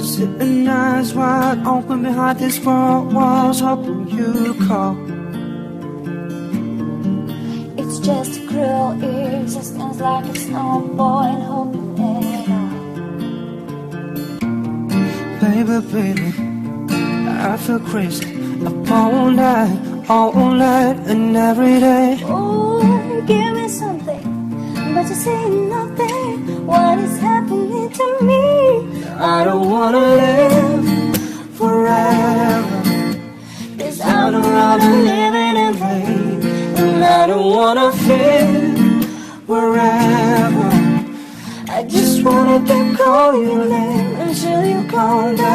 just sitting eyes wide open behind these four walls, hoping you call. It's just a cruel existence, like it's no point hoping at all. Baby, baby, I feel crazy up all night, and every day. Oh, give me something, but you say nothing. What is happening to me? I don't wanna live forever, 'cause I don't wanna live in vain, and I don't wanna feel wherever. I just wanna keep calling your name until you come down.